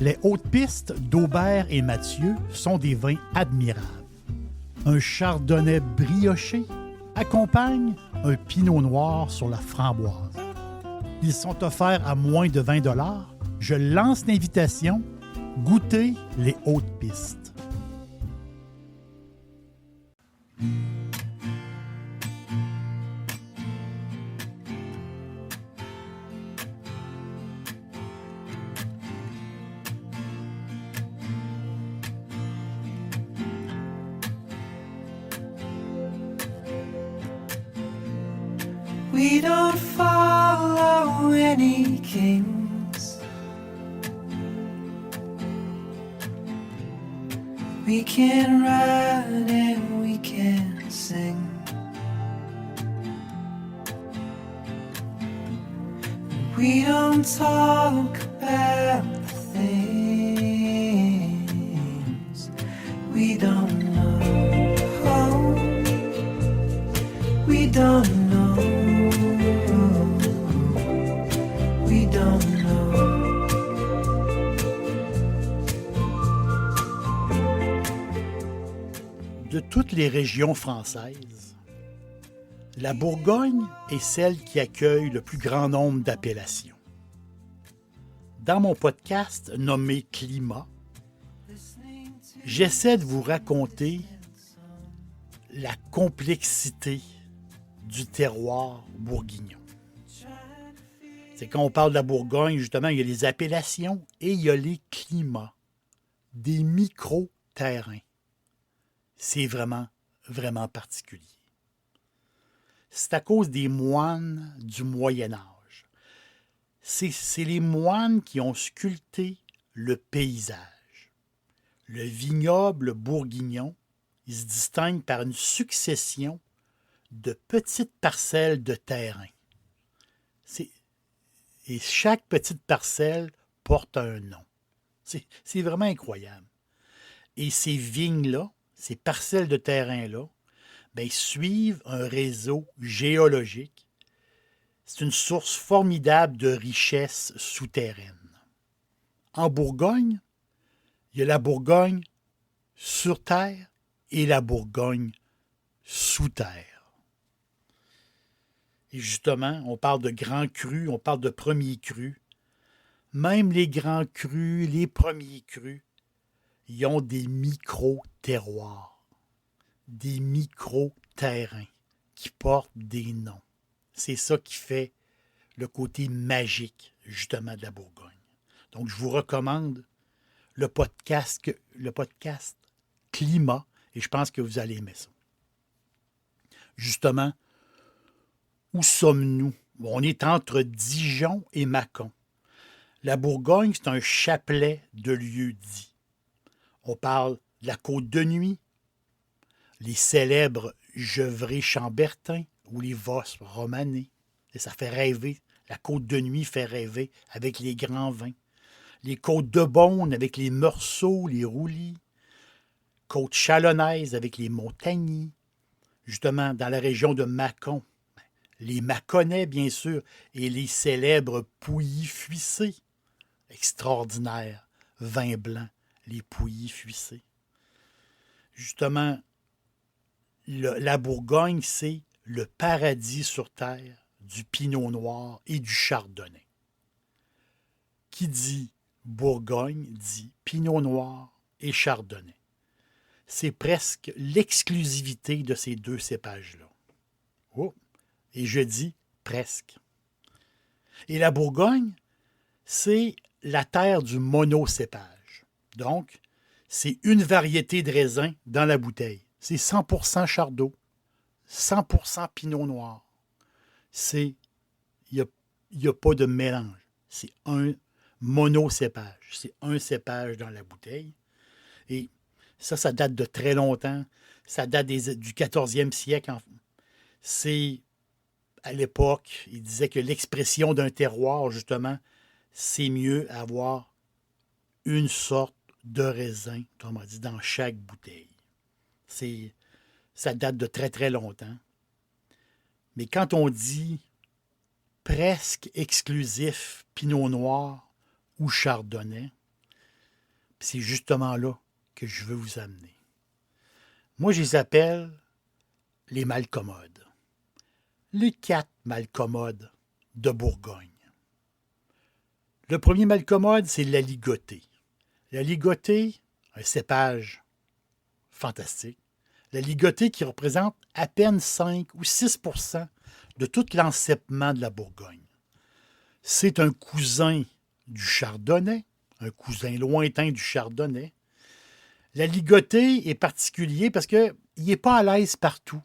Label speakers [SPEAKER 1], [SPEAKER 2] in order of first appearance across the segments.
[SPEAKER 1] Les hautes pistes d'Aubert et Mathieu sont des vins admirables. Un chardonnay brioché accompagne un pinot noir sur la framboise. Ils sont offerts à moins de 20 $. Je lance l'invitation. Goûtez les hautes pistes.
[SPEAKER 2] We don't follow any kings. We can ride and we can sing. We don't talk about the things we don't know. We don't know. We don't know.
[SPEAKER 1] De toutes les régions françaises, la Bourgogne est celle qui accueille le plus grand nombre d'appellations. Dans mon podcast nommé Climat, j'essaie de vous raconter la complexité du terroir bourguignon. C'est quand on parle de la Bourgogne, justement, il y a les appellations et il y a les climats, des micro-terrains. C'est vraiment, vraiment particulier. C'est à cause des moines du Moyen Âge. C'est les moines qui ont sculpté le paysage. Le vignoble bourguignon, il se distingue par une succession de petites parcelles de terrain. Et chaque petite parcelle porte un nom. C'est vraiment incroyable. Et ces vignes-là, ces parcelles de terrain-là, suivent un réseau géologique. C'est une source formidable de richesses souterraines. En Bourgogne, il y a la Bourgogne sur terre et la Bourgogne sous terre. Et justement, on parle de grands crus, on parle de premiers crus. Même les grands crus, les premiers crus, ils ont des micro-terroirs, des micro-terrains qui portent des noms. C'est ça qui fait le côté magique, justement, de la Bourgogne. Donc, je vous recommande le podcast Climat, et je pense que vous allez aimer ça. Justement, où sommes-nous? On est entre Dijon et Mâcon. La Bourgogne, c'est un chapelet de lieux dits. On parle de la Côte de Nuit, les célèbres Gevrey-Chambertin ou les Vosges romanés. Et ça fait rêver. La Côte de Nuit fait rêver avec les grands vins. Les Côtes de Beaune avec les Meursault, les Roulis. Côte chalonnaise avec les Montagny. Justement, dans la région de Mâcon, les Mâconnais, bien sûr, et les célèbres Pouilly-Fuissé. Extraordinaire, vin blanc, les Pouilly-Fuissé. Justement, la Bourgogne, c'est le paradis sur terre du pinot noir et du chardonnay. Qui dit Bourgogne dit pinot noir et chardonnay. C'est presque l'exclusivité de ces deux cépages-là. Oh! Et je dis presque. Et la Bourgogne, c'est la terre du monocépage. Donc, c'est une variété de raisin dans la bouteille. C'est 100% Chardot, 100% Pinot Noir. Il n'y a pas de mélange. C'est un monocépage. C'est un cépage dans la bouteille. Et ça date de très longtemps. Ça date du 14e siècle. C'est, à l'époque, il disait que l'expression d'un terroir, justement, c'est mieux avoir une sorte de raisin, autrement dit, dans chaque bouteille. Ça date de très, très longtemps. Mais quand on dit presque exclusif Pinot Noir ou Chardonnay, Puis c'est justement là que je veux vous amener. Moi, je les appelle les malcommodes. Les 4 malcommodes de Bourgogne. Le premier malcommode, c'est la ligotée. La ligotée, un cépage fantastique. La ligotée qui représente à peine 5 ou 6 de tout l'enceppement de la Bourgogne. C'est un cousin du chardonnay, un cousin lointain du chardonnay. La ligotée est particulier parce qu'il n'est pas à l'aise partout.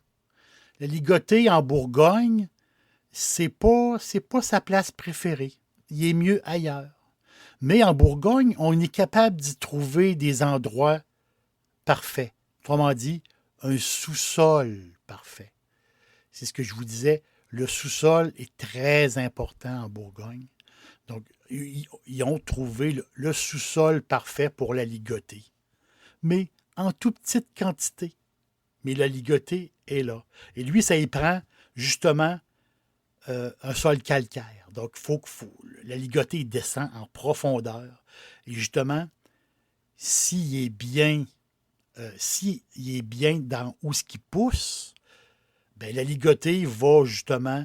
[SPEAKER 1] La ligotée en Bourgogne, c'est pas sa place préférée. Il est mieux ailleurs. Mais en Bourgogne, on est capable d'y trouver des endroits parfaits. Autrement dit, un sous-sol parfait. C'est ce que je vous disais, le sous-sol est très important en Bourgogne. Donc, ils ont trouvé le sous-sol parfait pour la ligotée. Mais en toute petite quantité. Mais la ligotée est là. Et lui, ça y prend justement un sol calcaire. Donc, la ligotée descend en profondeur. Et justement, s'il est bien dans où ce qui pousse, bien, la ligotée va justement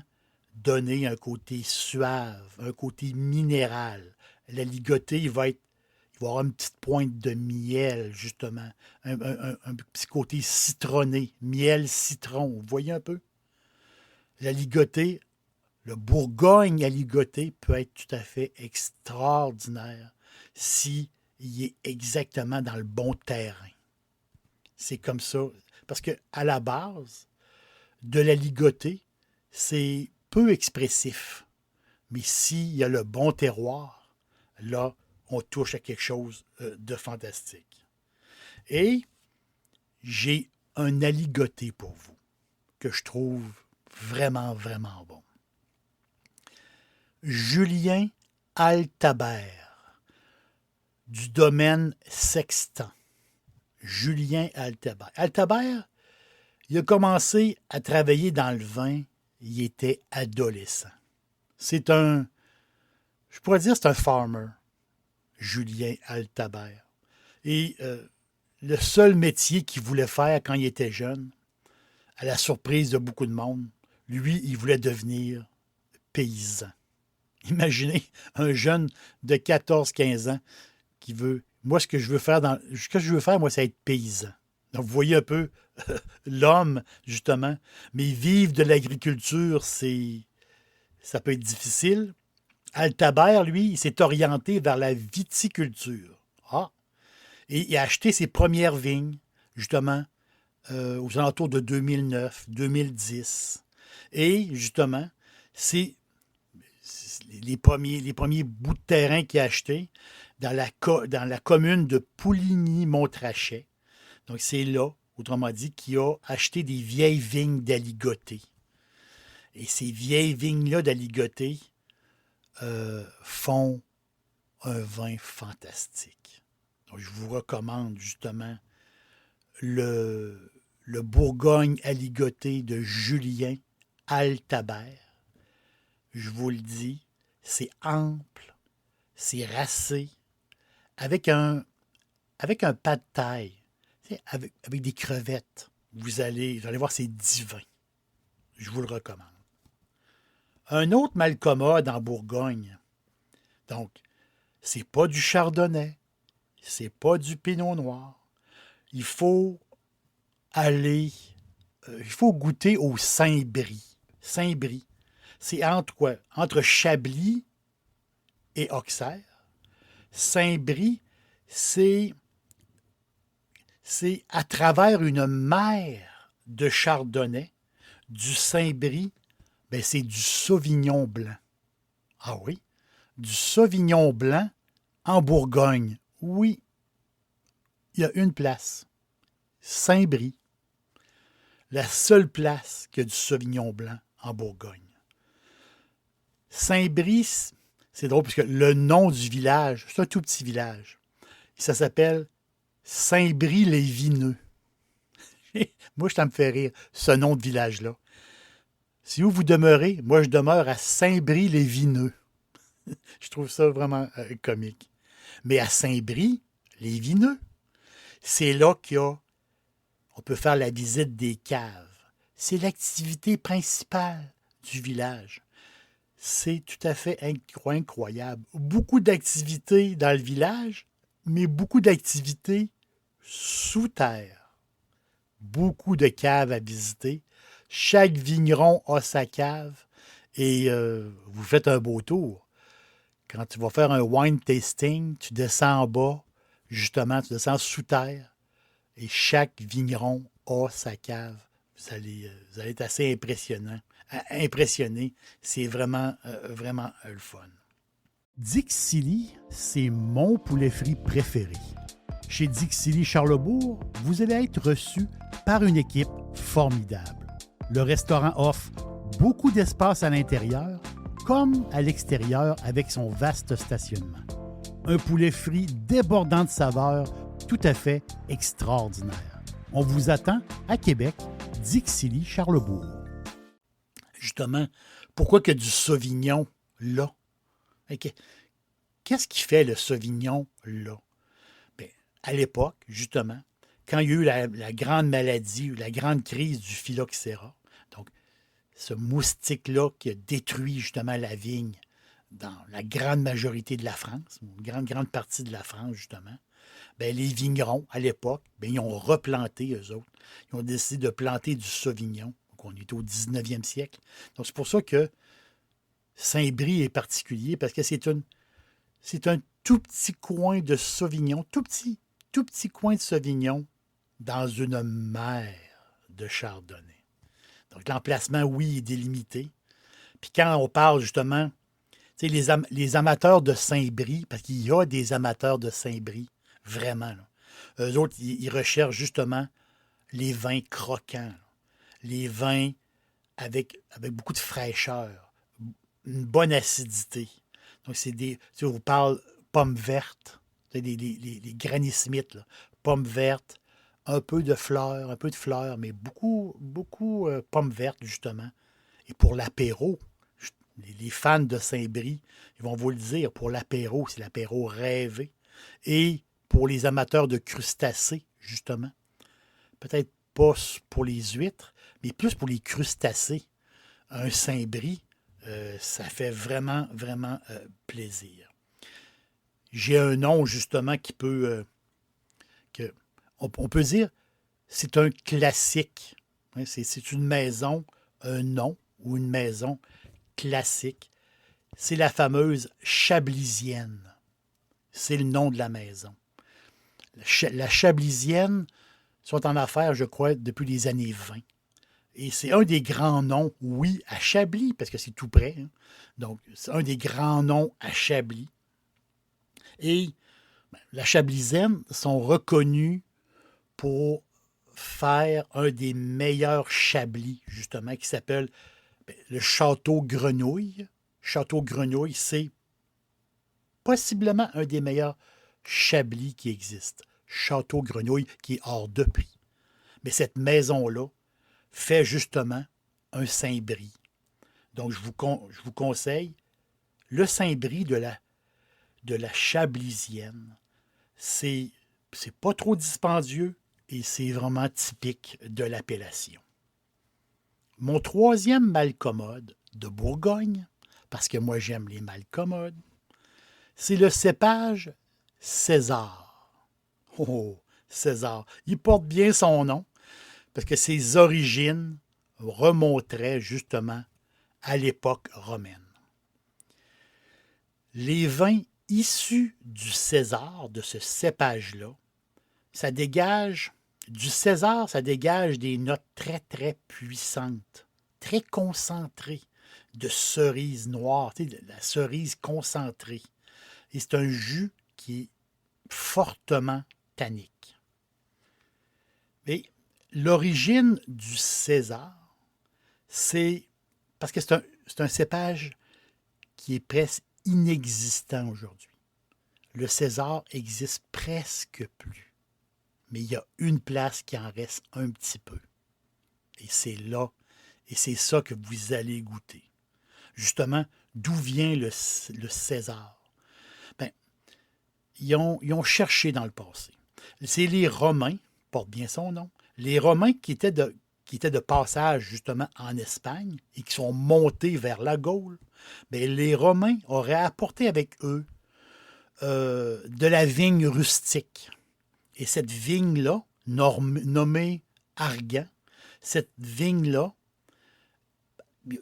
[SPEAKER 1] donner un côté suave, un côté minéral. La ligotée, il va avoir une petite pointe de miel, justement. Un petit côté citronné, miel, citron. Vous voyez un peu? La ligotée, le Bourgogne à ligoter peut être tout à fait extraordinaire s'il est exactement dans le bon terrain. C'est comme ça. Parce qu'à la base, de la ligotée, c'est peu expressif. Mais s'il y a le bon terroir, là, on touche à quelque chose de fantastique. Et j'ai un aligoté pour vous que je trouve vraiment, vraiment bon. Julien Altabert, du domaine Sextant. Julien Altabert. Altabert, il a commencé à travailler dans le vin, il était adolescent. Je pourrais dire c'est un farmer, Julien Altabert. Et le seul métier qu'il voulait faire quand il était jeune, à la surprise de beaucoup de monde, lui, il voulait devenir paysan. Imaginez un jeune de 14-15 ans qui veut... Moi, ce que je veux faire, moi, c'est être paysan. Donc, vous voyez un peu l'homme, justement. Mais vivre de l'agriculture, ça peut être difficile. Altabert, lui, il s'est orienté vers la viticulture. Ah! Et il a acheté ses premières vignes, justement, aux alentours de 2009, 2010. Et, justement, c'est les premiers bouts de terrain qu'il a achetés dans la commune de Pouligny-Montrachet. Donc, c'est là, autrement dit, qu'il a acheté des vieilles vignes d'aligoté. Et ces vieilles vignes-là d'aligoté font un vin fantastique. Donc, je vous recommande justement le Bourgogne aligoté de Julien Altabert. Je vous le dis, c'est ample, c'est racé, avec un pas de taille, avec des crevettes. Vous allez voir, c'est divin. Je vous le recommande. Un autre malcommode en Bourgogne. Donc, c'est pas du chardonnay, c'est pas du pinot noir. Il faut goûter au Saint-Brie. Saint-Brie. C'est entre quoi? Entre Chablis et Auxerre. Saint-Brie, c'est à travers une mer de chardonnay, du Saint-Brie, ben c'est du Sauvignon blanc. Ah oui? Du Sauvignon blanc en Bourgogne. Oui, il y a une place. Saint-Brie. La seule place qui a du Sauvignon blanc en Bourgogne. Saint-Brie, c'est drôle parce que le nom du village, c'est un tout petit village. Ça s'appelle Saint-Brie-les-Vineux. Moi, ça me fait rire, ce nom de village-là. Si où vous demeurez, moi, je demeure à Saint-Brie-les-Vineux. Je trouve ça vraiment comique. Mais à Saint-Brie, les vineux. C'est là on peut faire la visite des caves. C'est l'activité principale du village. C'est tout à fait incroyable. Beaucoup d'activités dans le village, mais beaucoup d'activités sous terre. Beaucoup de caves à visiter. Chaque vigneron a sa cave et vous faites un beau tour. Quand tu vas faire un wine tasting, tu descends en bas, justement, tu descends sous terre et chaque vigneron a sa cave. Vous allez être assez impressionné. C'est vraiment, vraiment le fun. Dixili, c'est mon poulet frit préféré. Chez Dixili Charlebourg, vous allez être reçu par une équipe formidable. Le restaurant offre beaucoup d'espace à l'intérieur comme à l'extérieur avec son vaste stationnement. Un poulet frit débordant de saveurs, tout à fait extraordinaire. On vous attend à Québec, Dixili Charlebourg. Justement, pourquoi que du Sauvignon là? Qu'est-ce qui fait le Sauvignon là? Bien, à l'époque, justement, quand il y a eu la grande maladie ou la grande crise du phylloxéra, donc ce moustique-là qui a détruit justement la vigne dans la grande majorité de la France, une grande partie de la France, justement, bien, les vignerons, à l'époque, bien, ils ont replanté, eux autres. Ils ont décidé de planter du Sauvignon. Donc, on est au 19e siècle. Donc, c'est pour ça que Saint-Brie est particulier, parce que c'est un tout petit coin de Sauvignon, tout petit coin de Sauvignon dans une mer de Chardonnay. Donc, l'emplacement, oui, est délimité. Puis quand on parle, justement, tu sais, les amateurs de Saint-Brie, parce qu'il y a des amateurs de Saint-Brie, vraiment, là. Eux autres, ils recherchent justement les vins croquants, là. Les vins avec beaucoup de fraîcheur, une bonne acidité. Donc, tu sais, on vous parle pommes vertes, tu sais, les Granny Smith, là, pommes vertes, un peu de fleurs, mais beaucoup pommes vertes, justement. Et pour l'apéro, les fans de Saint-Brie, ils vont vous le dire, pour l'apéro, c'est l'apéro rêvé. Et pour les amateurs de crustacés, justement, peut-être pas pour les huîtres, mais plus pour les crustacés. Un Saint-Brie, ça fait vraiment, vraiment plaisir. J'ai un nom, justement, qui peut... on peut dire, c'est un classique. Hein, c'est une maison, un nom ou une maison classique. C'est la fameuse Chablisienne. C'est le nom de la maison. La Chablisienne sont en affaires, je crois, depuis les années 20. Et c'est un des grands noms, oui, à Chablis, parce que c'est tout près. Hein. Donc, c'est un des grands noms à Chablis. Et la Chablisienne sont reconnus pour faire un des meilleurs Chablis, justement, qui s'appelle le Château Grenouille. Château Grenouille, c'est possiblement un des meilleurs Chablis qui existent. Château Grenouille qui est hors de prix. Mais cette maison-là fait justement un Saint-Brie. Donc, je vous conseille le Saint-Brie de la Chablisienne. C'est pas trop dispendieux et c'est vraiment typique de l'appellation. Mon troisième malcommode de Bourgogne, parce que moi j'aime les malcommodes, c'est le cépage César. Oh, César. Il porte bien son nom parce que ses origines remonteraient justement à l'époque romaine. Les vins issus du César, de ce cépage-là, du César, ça dégage des notes très, très puissantes, très concentrées de cerise noire, tu sais, de la cerise concentrée. Et c'est un jus qui est fortement tannique. Mais l'origine du César, c'est parce que c'est un cépage qui est presque inexistant aujourd'hui. Le César existe presque plus. Mais il y a une place qui en reste un petit peu. Et c'est là, et c'est ça que vous allez goûter. Justement, d'où vient le César? Bien, ils ont cherché dans le passé. C'est les Romains, porte bien son nom, les Romains qui étaient de passage justement en Espagne et qui sont montés vers la Gaule. Bien, les Romains auraient apporté avec eux de la vigne rustique. Et cette vigne-là, nommée Argan, cette vigne-là,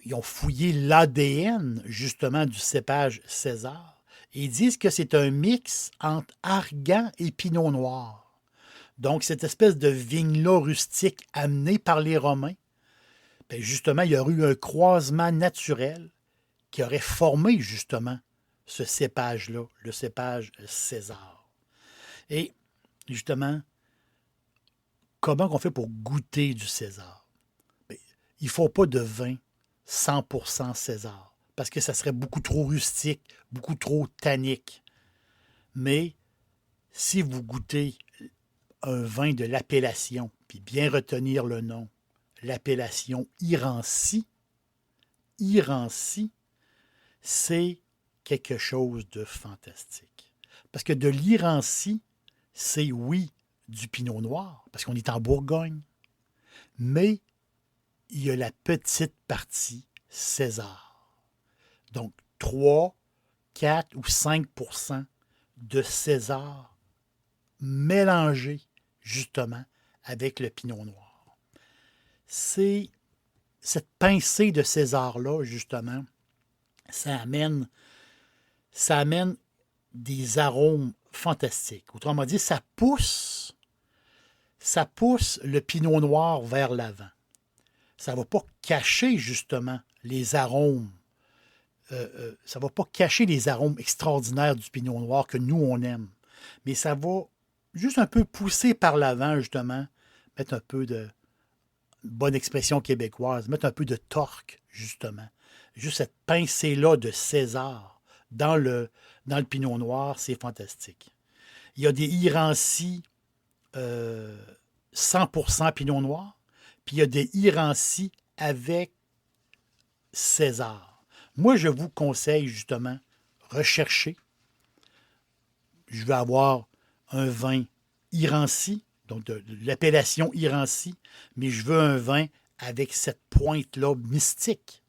[SPEAKER 1] ils ont fouillé l'ADN justement du cépage César et ils disent que c'est un mix entre Argan et Pinot Noir. Donc, cette espèce de vigne-là rustique amenée par les Romains, bien justement, il y aurait eu un croisement naturel qui aurait formé justement ce cépage-là, le cépage César. Et justement, comment on fait pour goûter du César? Bien, il ne faut pas de vin 100% César, parce que ça serait beaucoup trop rustique, beaucoup trop tannique. Mais si vous goûtez un vin de l'appellation, puis bien retenir le nom, l'appellation Irancy, c'est quelque chose de fantastique. Parce que de l'Irancy, c'est oui du Pinot Noir, parce qu'on est en Bourgogne, mais il y a la petite partie César. Donc 3, 4 ou 5 de César mélangé justement avec le Pinot Noir. C'est cette pincée de César-là, justement, ça amène des arômes fantastiques. Autrement dit, ça pousse le Pinot Noir vers l'avant. Ça ne va pas cacher justement les arômes. Ça ne va pas cacher les arômes extraordinaires du Pinot Noir que nous, on aime. Mais ça va juste un peu pousser par l'avant, justement, mettre un peu de bonne expression québécoise, mettre un peu de torque, justement. Juste cette pincée-là de César dans le Pinot Noir, c'est fantastique. Il y a des Irancy 100% Pinot Noir, puis il y a des Irancy avec César. Moi, je vous conseille justement, rechercher. Je vais avoir un vin Irancy, donc de l'appellation Irancy, mais je veux un vin avec cette pointe-là mystique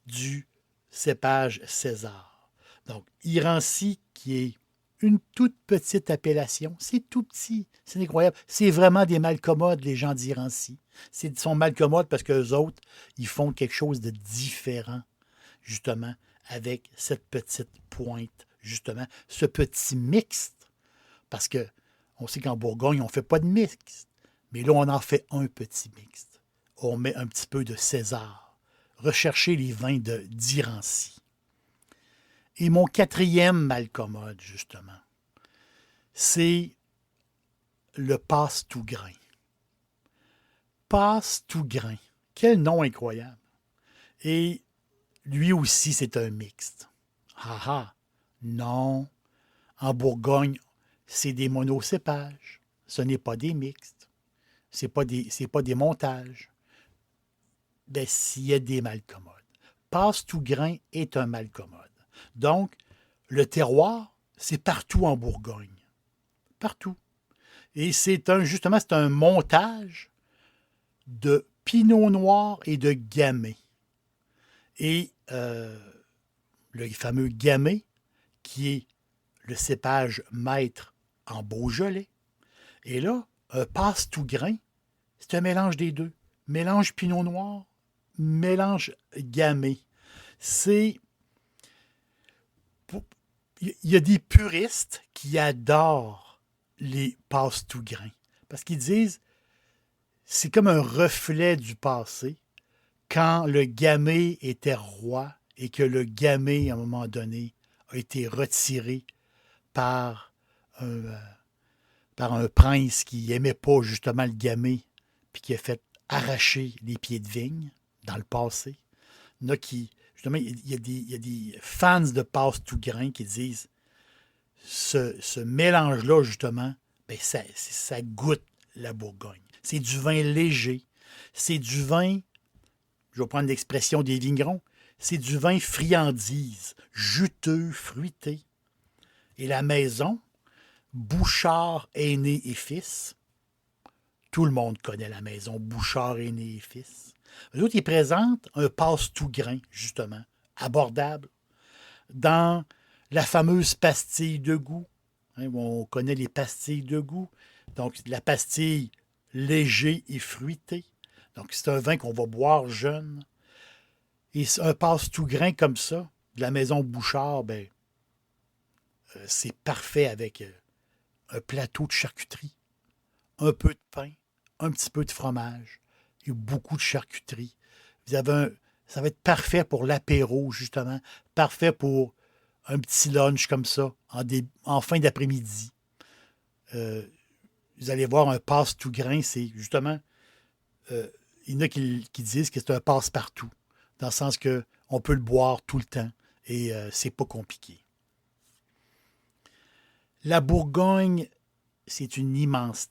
[SPEAKER 1] du cépage César. Donc, Irancy, qui est une toute petite appellation, c'est tout petit, c'est incroyable. C'est vraiment des malcommodes, les gens d'Irancy. Ils sont malcommodes parce qu'eux autres, ils font quelque chose de différent, justement, avec cette petite pointe, justement, ce petit mixte. Parce que on sait qu'en Bourgogne, on ne fait pas de mixte. Mais là, on en fait un petit mixte. On met un petit peu de César. Recherchez les vins d'Irancy. Et mon quatrième malcommode, justement, c'est le passe-tout-grain. Passe-tout-grain. Quel nom incroyable. Et lui aussi, c'est un mixte. Ah ah, non. En Bourgogne, c'est des monocépages. Ce n'est pas des mixtes. Ce n'est pas des montages. Ben, s'il y a des malcommodes. Passe-tout-grain est un malcommode. Donc, le terroir, c'est partout en Bourgogne. Partout. Et justement, c'est un montage de Pinot Noir et de Gamay. Et le fameux Gamay, qui est le cépage maître en Beaujolais. Et là, un passe-tout-grain, c'est un mélange des deux. Mélange Pinot Noir, mélange Gamay. Il y a des puristes qui adorent les passe-tout-grain. Parce qu'ils disent, c'est comme un reflet du passé. Quand le Gamay était roi et que le Gamay, à un moment donné, a été retiré par un prince qui n'aimait pas justement le Gamay, puis qui a fait arracher les pieds de vigne dans le passé. Il y en a qui, justement, il y a des fans de passe-tout-grain qui disent ce mélange-là, justement, ben ça goûte la Bourgogne. C'est du vin léger. C'est du vin, je vais prendre l'expression des vignerons, c'est du vin friandise, juteux, fruité. Et la maison, Bouchard, aîné et fils. Tout le monde connaît la maison Bouchard, aîné et fils. Eux autres, ils présentent un passe-tout-grain, justement, abordable, dans la fameuse pastille de goût. Hein, on connaît les pastilles de goût. Donc, la pastille léger et fruité. Donc, c'est un vin qu'on va boire jeune. Et un passe-tout-grain comme ça, de la maison Bouchard, ben, c'est parfait avec un plateau de charcuterie, un peu de pain, un petit peu de fromage et beaucoup de charcuterie. Ça va être parfait pour l'apéro, justement. Parfait pour un petit lunch comme ça, en fin d'après-midi. Vous allez voir un passe-tout-grain, c'est justement... il y en a qui disent que c'est un passe-partout, dans le sens qu'on peut le boire tout le temps et c'est pas compliqué. La Bourgogne, c'est une immense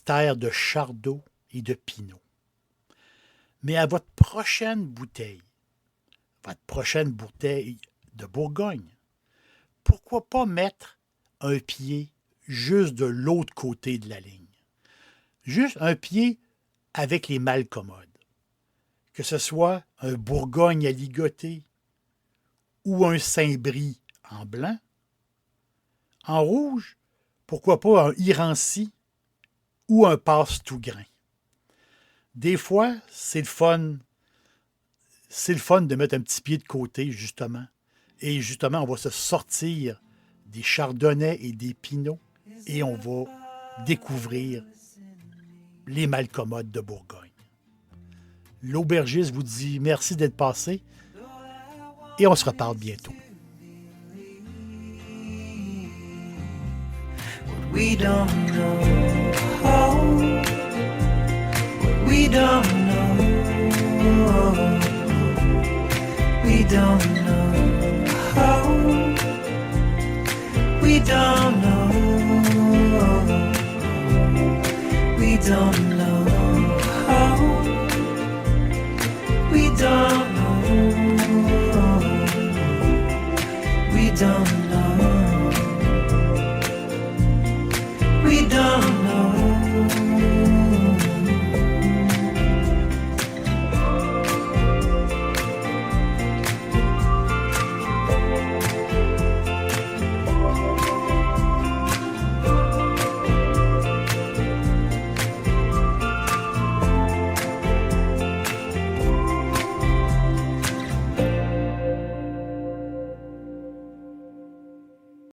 [SPEAKER 1] terre de chardot et de pinot. Mais à votre prochaine bouteille de Bourgogne, pourquoi pas mettre un pied juste de l'autre côté de la ligne? Juste un pied avec les malcommodes. Que ce soit un Bourgogne à ligoter ou un Saint-Brie en blanc. En rouge, pourquoi pas un Irancy ou un passe-tout-grain. Des fois, c'est le fun de mettre un petit pied de côté, justement. Et justement, on va se sortir des chardonnays et des pinots et on va découvrir les malcommodes de Bourgogne. L'aubergiste vous dit merci d'être passé et on se reparle bientôt.
[SPEAKER 2] We don't know how. We don't know. We don't know how. We don't know. We don't know.